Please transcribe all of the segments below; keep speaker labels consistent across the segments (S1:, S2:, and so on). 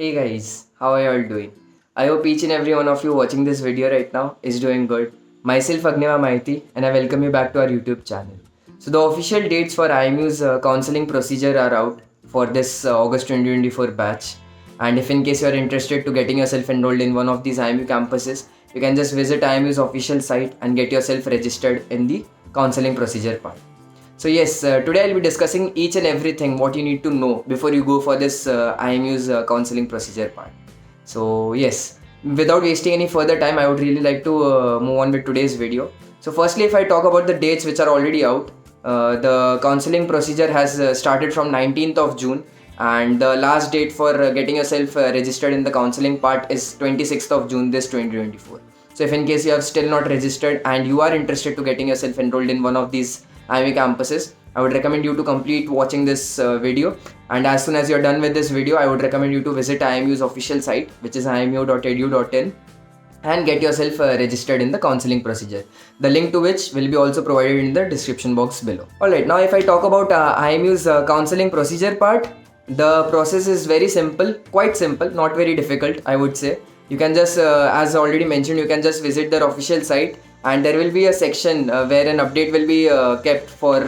S1: Hey guys, how are you all doing? I hope each and every one of you watching this video right now is doing good. Myself Agniva Maiti and I welcome you back to our YouTube channel. So the official dates for IMU's counseling procedure are out for this August 2024 batch. And if in case you are interested to getting yourself enrolled in one of these IMU campuses, you can just visit IMU's official site and get yourself registered in the counseling procedure part. So yes, today I'll be discussing each and everything what you need to know before you go for this IMU's counseling procedure part. So yes, without wasting any further time, I would really like to move on with today's video. So firstly, if I talk about the dates which are already out, the counseling procedure has started from 19th of June, and the last date for getting yourself registered in the counseling part is 26th of June this 2024. So if in case you have still not registered and you are interested to getting yourself enrolled in one of these IMU campuses, I would recommend you to complete watching this video, and as soon as you're done with this video, I would recommend you to visit IMU's official site, which is imu.edu.in, and get yourself registered in the counseling procedure, the link to which will be also provided in the description box below. Alright, now if I talk about IMU's counseling procedure part, the process is very simple, quite simple, not very difficult, I would say. You can just, as already mentioned, you can just visit their official site, and there will be a section where an update will be kept for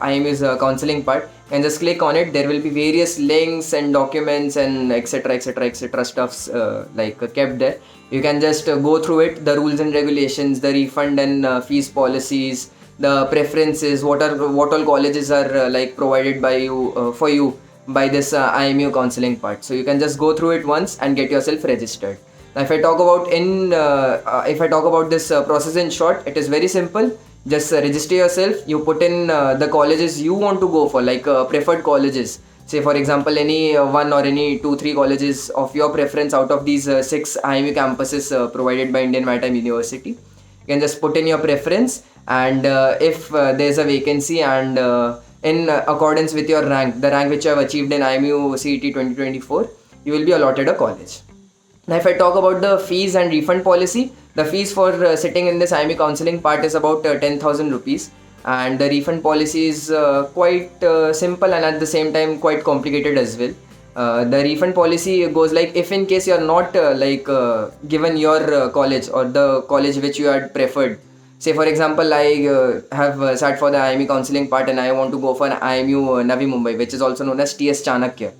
S1: IMU's counseling part. And just click on it. There will be various links and documents and etc stuffs kept there. You can just go through it, the rules and regulations, the refund and fees policies, the preferences, what all colleges are provided by you for you by this IMU counseling part. So you can just go through it once and get yourself registered. Now, if I talk about this process in short, it is very simple. Just register yourself. You put in the colleges you want to go for, preferred colleges. Say for example, any one or any 2-3 colleges of your preference out of these 6 IMU campuses provided by Indian Maritime University. You can just put in your preference, and if there's a vacancy and in accordance with your rank, the rank which you have achieved in IMU CET 2024, you will be allotted a college. Now, if I talk about the fees and refund policy, the fees for sitting in this IMU counseling part is about 10,000 rupees, and the refund policy is quite simple and at the same time quite complicated as well. The refund policy goes like, if in case you are not given your college or the college which you had preferred. Say for example, I have sat for the IMU counseling part and I want to go for IMU Navi Mumbai, which is also known as TS Chanakya.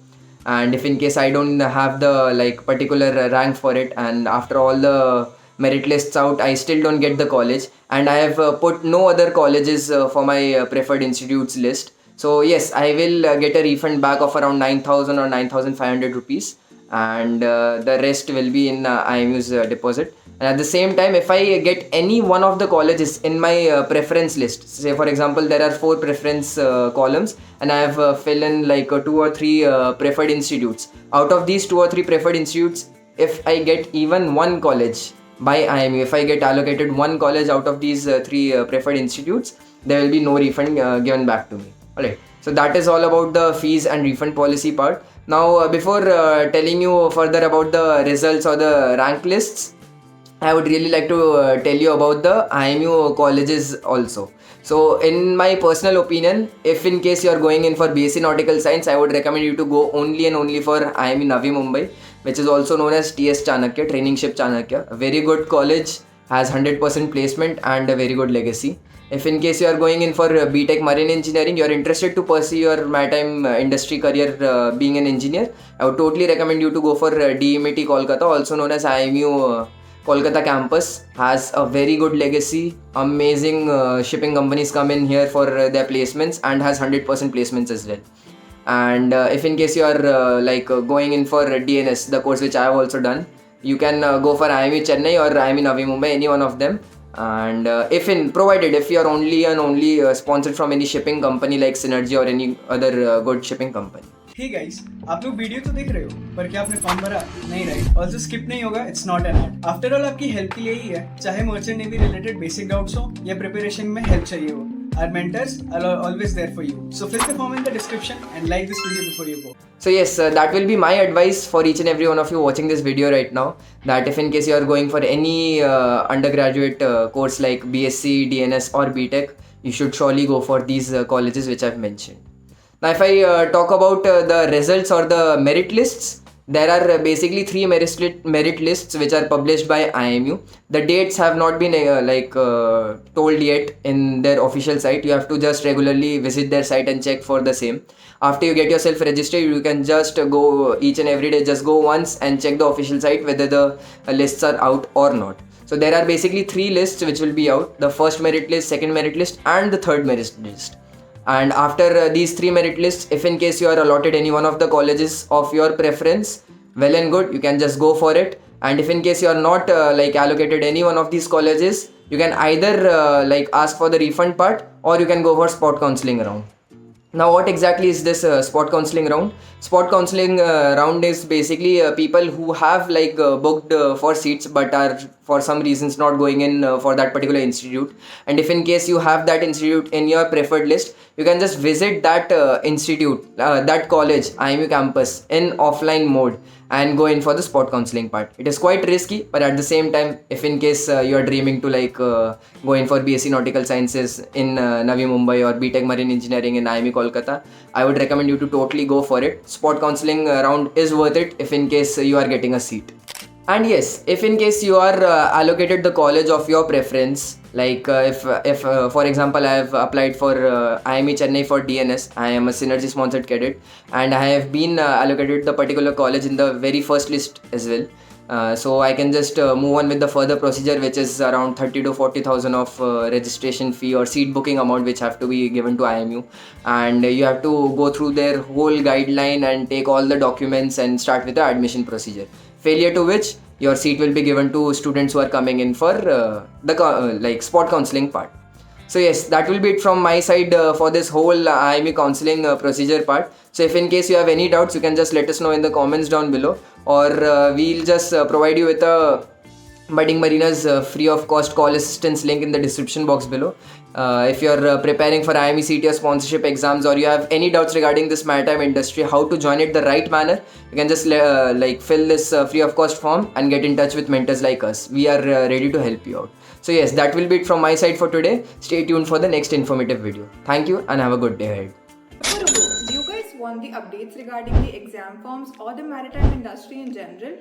S1: And if in case I don't have the particular rank for it, and after all the merit lists out, I still don't get the college, and I have put no other colleges for my preferred institutes list. So yes, I will get a refund back of around 9,000 or 9,500 rupees, and the rest will be in IMU's deposit. And at the same time, if I get any one of the colleges in my preference list, say for example, there are 4 preference columns, and I have fill in 2 or 3 preferred institutes. Out of these 2 or 3 preferred institutes, if I get even one college by IMU, if I get allocated one college out of these 3 preferred institutes, there will be no refund given back to me. Alright, so that is all about the fees and refund policy part. Now, before telling you further about the results or the rank lists, I would really like to tell you about the IMU colleges also. So in my personal opinion, if in case you are going in for BSc Nautical Science, I would recommend you to go only and only for IMU Navi Mumbai, which is also known as TS Chanakya, Training Ship Chanakya. A very good college, has 100% placement and a very good legacy. If in case you are going in for BTech Marine Engineering, you are interested to pursue your maritime industry career being an engineer, I would totally recommend you to go for DMAT Kolkata, also known as IMU Kolkata campus. Has a very good legacy, amazing shipping companies come in here for their placements, and has 100% placements as well. And if in case you are going in for DNS, the course which I have also done, you can go for IMU Chennai or IMU Navi Mumbai, any one of them. And provided if you are only and only sponsored from any shipping company like Synergy or any other good shipping company.
S2: Hey guys, आप लोग video तो देख रहे हो, पर क्या आपने form भरा? नहीं, राइट? ऑल्सो स्किप नहीं होगा, it's not an ad. After all आपकी हेल्प के लिए ही है, चाहे merchant navy related basic doubts हो या प्रिपरेशन में हेल्प चाहिए हो। Our mentors are always there for you. So fill the form in the description and like this video before you go.
S1: So yes, that will be my advice for each and every one of you watching this video right now. That if in case you are going for any undergraduate course like BSc, DNS or BTech, you should surely go for these colleges which I've mentioned. Now if I talk about the results or the merit lists, There are basically three merit lists which are published by IMU. The dates have not been told yet in their official site. You have to just regularly visit their site and check for the same. After you get yourself registered, you can just go each and every day, just go once and check the official site whether the lists are out or not. So there are basically three lists which will be out: the first merit list, second merit list, and the third merit list. And after these three merit lists, if in case you are allotted any one of the colleges of your preference, well and good, you can just go for it. And if in case you are not allocated any one of these colleges, you can either ask for the refund part, or you can go for spot counseling round. Now, what exactly is this spot counseling round? Spot counseling round is basically people who have booked for seats but are for some reasons not going in for that particular institute. And if in case you have that institute in your preferred list, you can just visit that institute, that college, IMU campus in offline mode and go in for the spot counseling part. It is quite risky, but at the same time, if in case you are dreaming to go in for BSc Nautical Sciences in Navi Mumbai or BTech Marine Engineering in IME Kolkata, I would recommend you to totally go for it. Spot counseling round is worth it if in case you are getting a seat. And yes, if in case you are allocated the college of your preference, if for example I have applied for IME Chennai for DNS, I am a Synergy sponsored cadet, and I have been allocated the particular college in the very first list as well. So I can just move on with the further procedure, which is around 30 to 40,000 of registration fee or seat booking amount which have to be given to IMU, and you have to go through their whole guideline and take all the documents and start with the admission procedure. Failure to which your seat will be given to students who are coming in for the spot counseling part. So yes, that will be it from my side for this whole IME counseling procedure part. So if in case you have any doubts, you can just let us know in the comments down below, or we'll just provide you with a Budding Marina's free of cost call assistance link in the description box below. If you're preparing for IME CT or sponsorship exams, or you have any doubts regarding this maritime industry, how to join it the right manner, you can just fill this free of cost form and get in touch with mentors like us. We are ready to help you out. So yes, that will be it from my side for today. Stay tuned for the next informative video. Thank you and have a good day ahead.
S3: Do you guys want the updates regarding the exam forms or the maritime industry in general?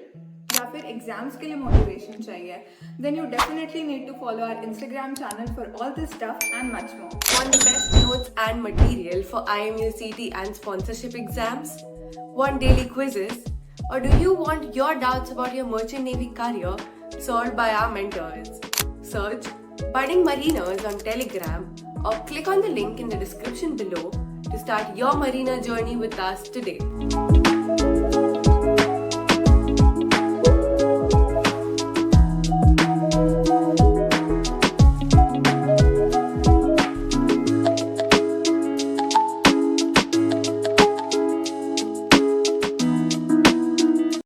S3: या फिर exams के लिए motivation चाहिए, then you definitely need to follow our Instagram channel for all this stuff and much more.
S4: Want the best notes and material for IMU CT and sponsorship exams? Want daily quizzes? Or do you want your doubts about your merchant navy career solved by our mentors? Search Budding Mariners on Telegram or click on the link in the description below to start your marina journey with us today.